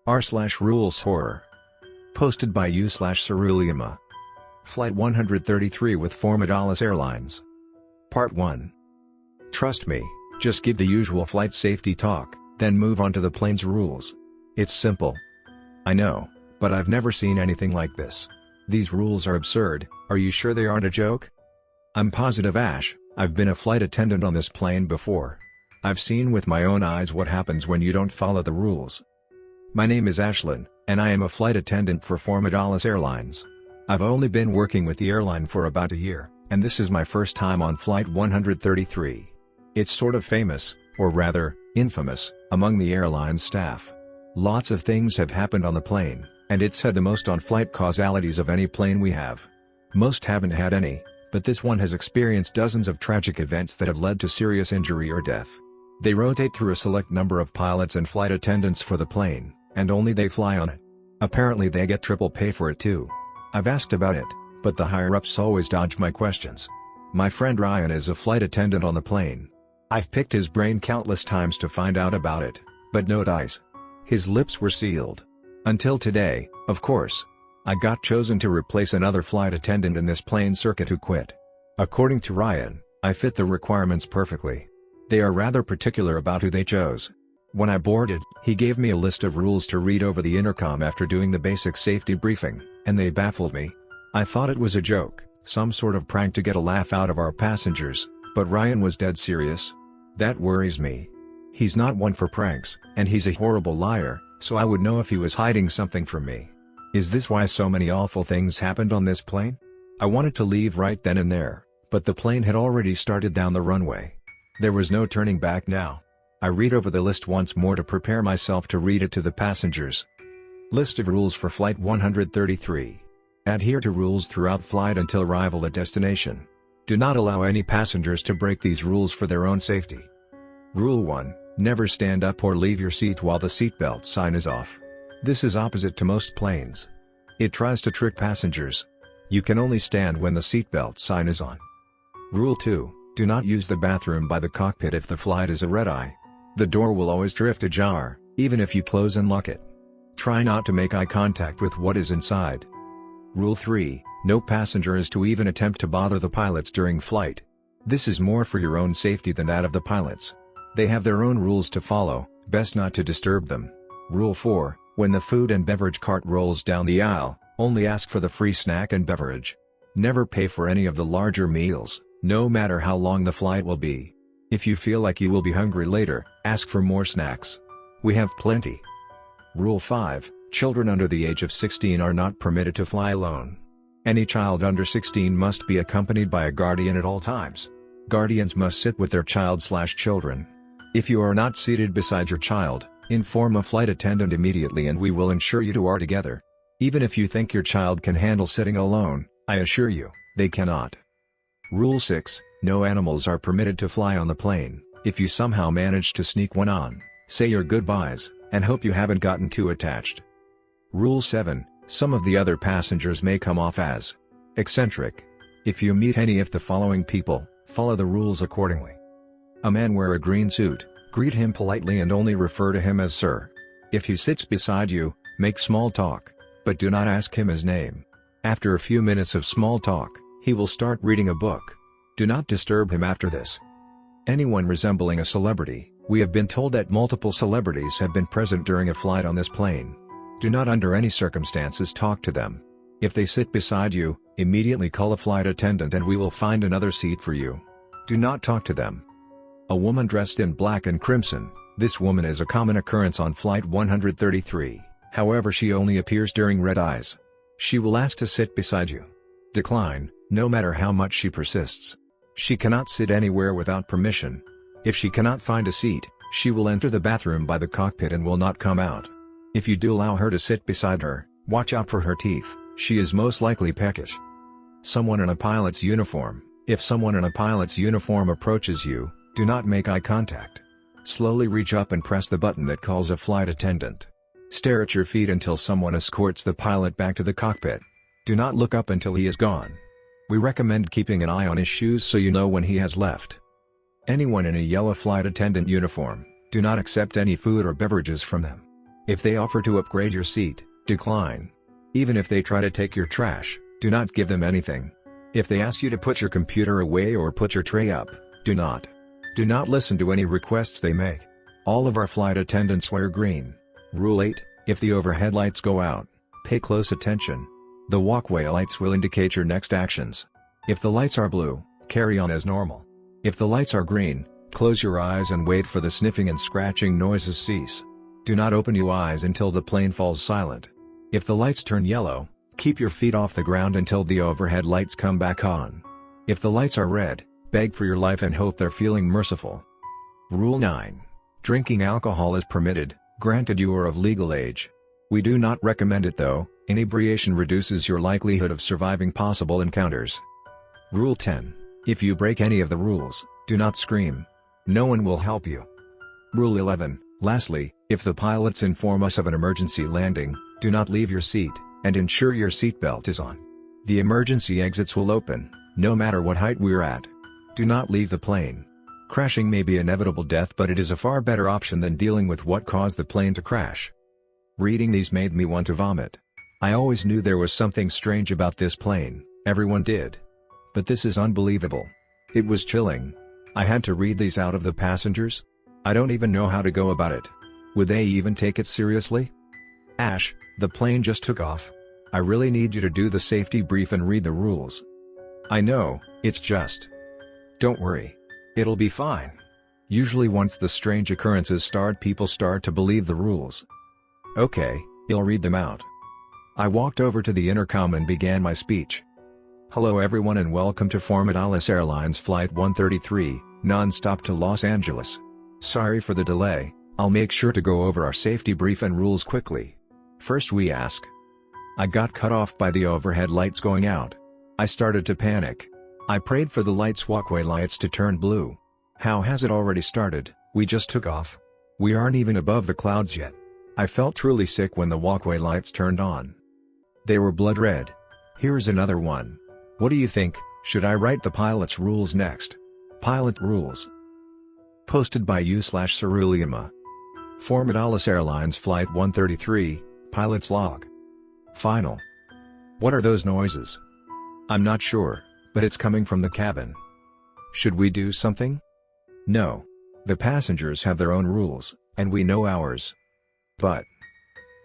r/rules horror. Posted by u/Ceruleuma. Flight 133 with Formidalis Airlines. Part 1. Trust me, just give the usual flight safety talk, then move on to the plane's rules. It's simple. I know, but I've never seen anything like this. These rules are absurd. Are you sure they aren't a joke? I'm positive, Ash. I've been a flight attendant on this plane before. I've seen with my own eyes what happens when you don't follow the rules. My name is Ashlyn, and I am a flight attendant for Formidalis Airlines. I've only been working with the airline for about a year, and this is my first time on Flight 133. It's sort of famous, or rather, infamous, among the airline staff. Lots of things have happened on the plane, and it's had the most on-flight causalities of any plane we have. Most haven't had any, but this one has experienced dozens of tragic events that have led to serious injury or death. They rotate through a select number of pilots and flight attendants for the plane, and only they fly on it. Apparently they get triple pay for it too. I've asked about it, but the higher-ups always dodge my questions. My friend Ryan is a flight attendant on the plane. I've picked his brain countless times to find out about it, but no dice. His lips were sealed. Until today, of course. I got chosen to replace another flight attendant in this plane circuit who quit. According to Ryan, I fit the requirements perfectly. They are rather particular about who they chose. When I boarded, he gave me a list of rules to read over the intercom after doing the basic safety briefing, and they baffled me. I thought it was a joke, some sort of prank to get a laugh out of our passengers, but Ryan was dead serious. That worries me. He's not one for pranks, and he's a horrible liar, so I would know if he was hiding something from me. Is this why so many awful things happened on this plane? I wanted to leave right then and there, but the plane had already started down the runway. There was no turning back now. I read over the list once more to prepare myself to read it to the passengers. List of rules for Flight 133. Adhere to rules throughout flight until arrival at destination. Do not allow any passengers to break these rules for their own safety. Rule 1. Never stand up or leave your seat while the seatbelt sign is off. This is opposite to most planes. It tries to trick passengers. You can only stand when the seatbelt sign is on. Rule 2. Do not use the bathroom by the cockpit if the flight is a red-eye. The door will always drift ajar, even if you close and lock it. Try not to make eye contact with what is inside. Rule 3. No passenger is to even attempt to bother the pilots during flight. This is more for your own safety than that of the pilots. They have their own rules to follow, best not to disturb them. Rule 4. When the food and beverage cart rolls down the aisle, only ask for the free snack and beverage. Never pay for any of the larger meals, no matter how long the flight will be. If you feel like you will be hungry later, ask for more snacks. We have plenty. Rule 5. Children under the age of 16 are not permitted to fly alone. Any child under 16 must be accompanied by a guardian at all times. Guardians must sit with their child/children. If you are not seated beside your child, inform a flight attendant immediately and we will ensure you two are together. Even if you think your child can handle sitting alone, I assure you, they cannot. Rule 6. No animals are permitted to fly on the plane. If you somehow manage to sneak one on, say your goodbyes, and hope you haven't gotten too attached. Rule 7. Some of the other passengers may come off as eccentric. If you meet any of the following people, follow the rules accordingly. A man wear a green suit, greet him politely and only refer to him as sir. If he sits beside you, make small talk, but do not ask him his name. After a few minutes of small talk, he will start reading a book. Do not disturb him after this. Anyone resembling a celebrity. We have been told that multiple celebrities have been present during a flight on this plane. Do not under any circumstances talk to them. If they sit beside you, immediately call a flight attendant and we will find another seat for you. Do not talk to them. A woman dressed in black and crimson. This woman is a common occurrence on Flight 133, however she only appears during red eyes. She will ask to sit beside you. Decline, no matter how much she persists. She cannot sit anywhere without permission. If she cannot find a seat, she will enter the bathroom by the cockpit and will not come out. If you do allow her to sit beside her, watch out for her teeth, she is most likely peckish. Someone in a pilot's uniform. If someone in a pilot's uniform approaches you, do not make eye contact. Slowly reach up and press the button that calls a flight attendant. Stare at your feet until someone escorts the pilot back to the cockpit. Do not look up until he is gone. We recommend keeping an eye on his shoes so you know when he has left. Anyone in a yellow flight attendant uniform, do not accept any food or beverages from them. If they offer to upgrade your seat, decline. Even if they try to take your trash, do not give them anything. If they ask you to put your computer away or put your tray up, do not. Do not listen to any requests they make. All of our flight attendants wear green. Rule 8, if the overhead lights go out, pay close attention. The walkway lights will indicate your next actions. If the lights are blue, carry on as normal. If the lights are green, close your eyes and wait for the sniffing and scratching noises cease. Do not open your eyes until the plane falls silent. If the lights turn yellow, keep your feet off the ground until the overhead lights come back on. If the lights are red, beg for your life and hope they're feeling merciful. Rule 9. Drinking alcohol is permitted, granted you are of legal age. We do not recommend it though, inebriation reduces your likelihood of surviving possible encounters. Rule 10. If you break any of the rules, do not scream. No one will help you. Rule 11. Lastly, if the pilots inform us of an emergency landing, do not leave your seat, and ensure your seatbelt is on. The emergency exits will open, no matter what height we're at. Do not leave the plane. Crashing may be inevitable death, but it is a far better option than dealing with what caused the plane to crash. Reading these made me want to vomit. I always knew there was something strange about this plane, everyone did. But this is unbelievable. It was chilling. I had to read these out of the passengers? I don't even know how to go about it. Would they even take it seriously? Ash, the plane just took off. I really need you to do the safety brief and read the rules. I know, it's just. Don't worry. It'll be fine. Usually once the strange occurrences start, people start to believe the rules. Okay, I'll read them out. I walked over to the intercom and began my speech. Hello everyone and welcome to Formidalis Airlines Flight 133, non-stop to Los Angeles. Sorry for the delay, I'll make sure to go over our safety brief and rules quickly. First we ask. I got cut off by the overhead lights going out. I started to panic. I prayed for the walkway lights to turn blue. How has it already started? We just took off. We aren't even above the clouds yet. I felt truly sick when the walkway lights turned on. They were blood red. Here's another one. What do you think, should I write the pilot's rules next? Pilot rules. Posted by you/Ceruleuma. Formidalis Airlines Flight 133, Pilot's Log. Final. What are those noises? I'm not sure, but it's coming from the cabin. Should we do something? No. The passengers have their own rules, and we know ours. But.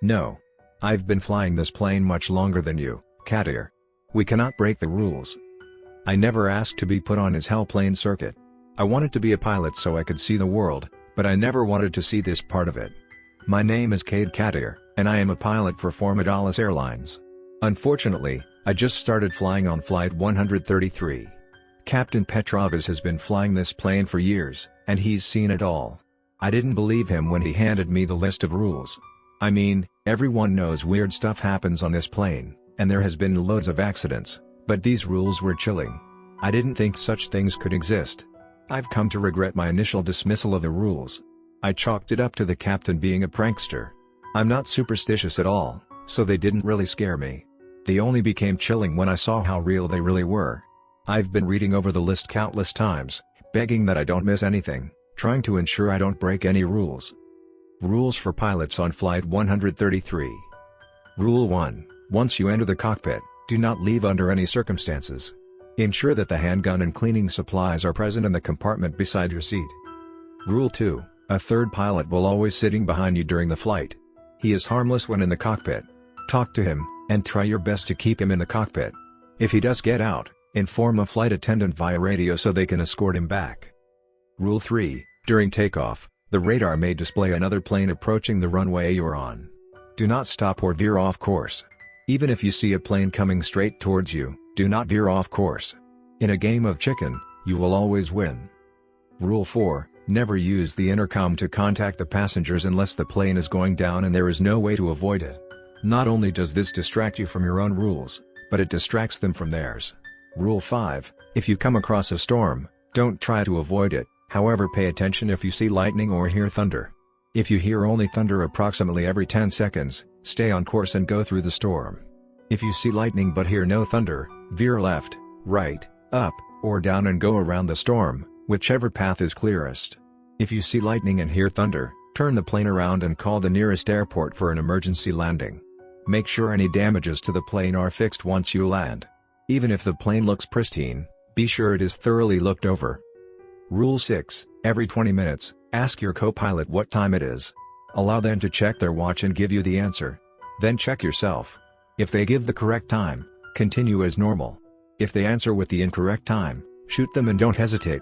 No. I've been flying this plane much longer than you, Kadir. We cannot break the rules. I never asked to be put on his hellplane circuit. I wanted to be a pilot so I could see the world, but I never wanted to see this part of it. My name is Cade Kadir, and I am a pilot for Formidalis Airlines. Unfortunately, I just started flying on Flight 133. Captain Petrovas has been flying this plane for years, and he's seen it all. I didn't believe him when he handed me the list of rules. I mean, everyone knows weird stuff happens on this plane, and there has been loads of accidents, but these rules were chilling. I didn't think such things could exist. I've come to regret my initial dismissal of the rules. I chalked it up to the captain being a prankster. I'm not superstitious at all, so they didn't really scare me. They only became chilling when I saw how real they really were. I've been reading over the list countless times, begging that I don't miss anything, trying to ensure I don't break any rules. Rules for pilots on Flight 133. Rule 1. Once you enter the cockpit, do not leave under any circumstances. Ensure that the handgun and cleaning supplies are present in the compartment beside your seat. Rule 2. A third pilot will always sitting behind you during the flight. He is harmless when in the cockpit. Talk to him, and try your best to keep him in the cockpit. If he does get out, inform a flight attendant via radio so they can escort him back. Rule 3. During takeoff, the radar may display another plane approaching the runway you're on. Do not stop or veer off course. Even if you see a plane coming straight towards you, do not veer off course. In a game of chicken, you will always win. Rule 4. Never use the intercom to contact the passengers unless the plane is going down and there is no way to avoid it. Not only does this distract you from your own rules, but it distracts them from theirs. Rule 5. If you come across a storm, don't try to avoid it, however pay attention if you see lightning or hear thunder. If you hear only thunder approximately every 10 seconds, stay on course and go through the storm. If you see lightning but hear no thunder, veer left, right, up, or down and go around the storm, whichever path is clearest. If you see lightning and hear thunder, Turn the plane around and call the nearest airport for an emergency landing. Make sure any damages to the plane are fixed once you land. Even if the plane looks pristine, be sure it is thoroughly looked over. Rule 6, every 20 minutes, ask your co-pilot what time it is. Allow them to check their watch and give you the answer. Then check yourself. If they give the correct time, continue as normal. If they answer with the incorrect time, shoot them and don't hesitate.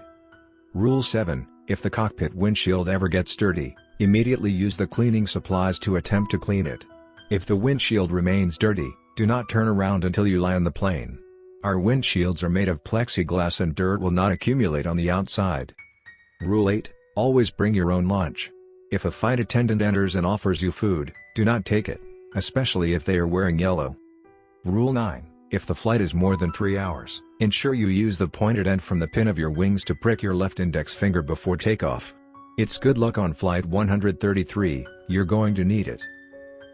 Rule 7, if the cockpit windshield ever gets dirty, immediately use the cleaning supplies to attempt to clean it. If the windshield remains dirty, do not turn around until you land the plane. Our windshields are made of plexiglass and dirt will not accumulate on the outside. Rule 8, always bring your own lunch. If a flight attendant enters and offers you food, do not take it, especially if they are wearing yellow. Rule 9, if the flight is more than 3 hours, ensure you use the pointed end from the pin of your wings to prick your left index finger before takeoff. It's good luck on flight 133, you're going to need it.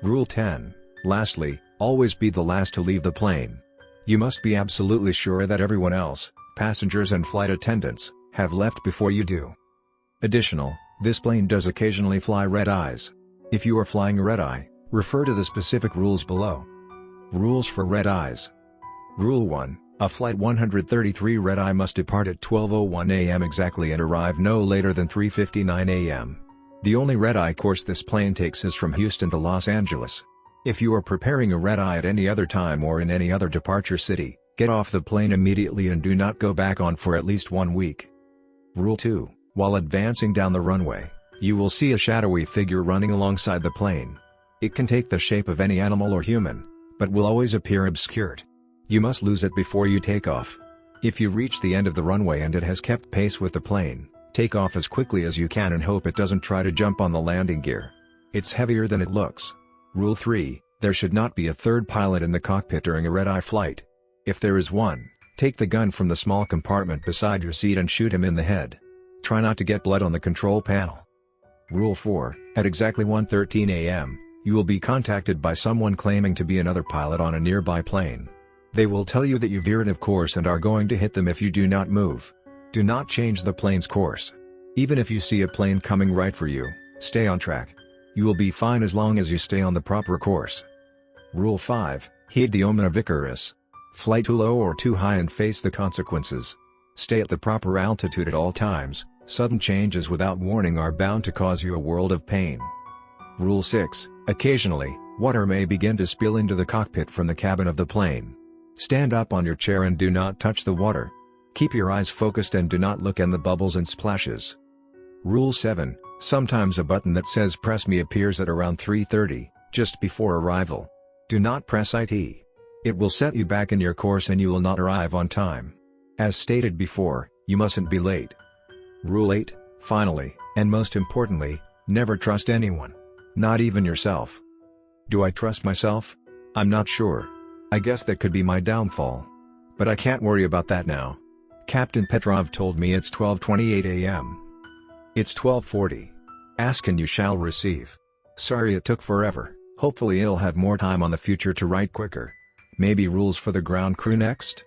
Rule 10, lastly, always be the last to leave the plane. You must be absolutely sure that everyone else, passengers and flight attendants, have left before you do. Additional, this plane does occasionally fly red-eyes. If you are flying a red-eye, refer to the specific rules below. Rules for red-eyes. Rule 1, a flight 133 red-eye must depart at 12:01 a.m. exactly and arrive no later than 3:59 a.m. The only red-eye course this plane takes is from Houston to Los Angeles. If you are preparing a red-eye at any other time or in any other departure city, get off the plane immediately and do not go back on for at least 1 week. Rule 2, while advancing down the runway, you will see a shadowy figure running alongside the plane. It can take the shape of any animal or human, but will always appear obscured. You must lose it before you take off. If you reach the end of the runway and it has kept pace with the plane, take off as quickly as you can and hope it doesn't try to jump on the landing gear. It's heavier than it looks. Rule 3, there should not be a third pilot in the cockpit during a red-eye flight. If there is one, take the gun from the small compartment beside your seat and shoot him in the head. Try not to get blood on the control panel. Rule 4, at exactly 1:13 a.m., you will be contacted by someone claiming to be another pilot on a nearby plane. They will tell you that you veered off course and are going to hit them if you do not move. Do not change the plane's course. Even if you see a plane coming right for you, stay on track. You will be fine as long as you stay on the proper course. Rule 5, heed the omen of Icarus. Fly too low or too high and face the consequences. Stay at the proper altitude at all times. Sudden changes without warning are bound to cause you a world of pain. Rule 6, occasionally, water may begin to spill into the cockpit from the cabin of the plane. Stand up on your chair and do not touch the water. Keep your eyes focused and do not look in the bubbles and splashes. Rule 7, sometimes a button that says "Press Me" appears at around 3:30, just before arrival. Do not press it. It will set you back in your course and you will not arrive on time. As stated before, you mustn't be late. Rule 8, finally, and most importantly, never trust anyone. Not even yourself. Do I trust myself? I'm not sure. I guess that could be my downfall. But I can't worry about that now. Captain Petrov told me it's 12:28 a.m. It's 12:40. Ask and you shall receive. Sorry it took forever, hopefully I'll have more time on the future to write quicker. Maybe rules for the ground crew next?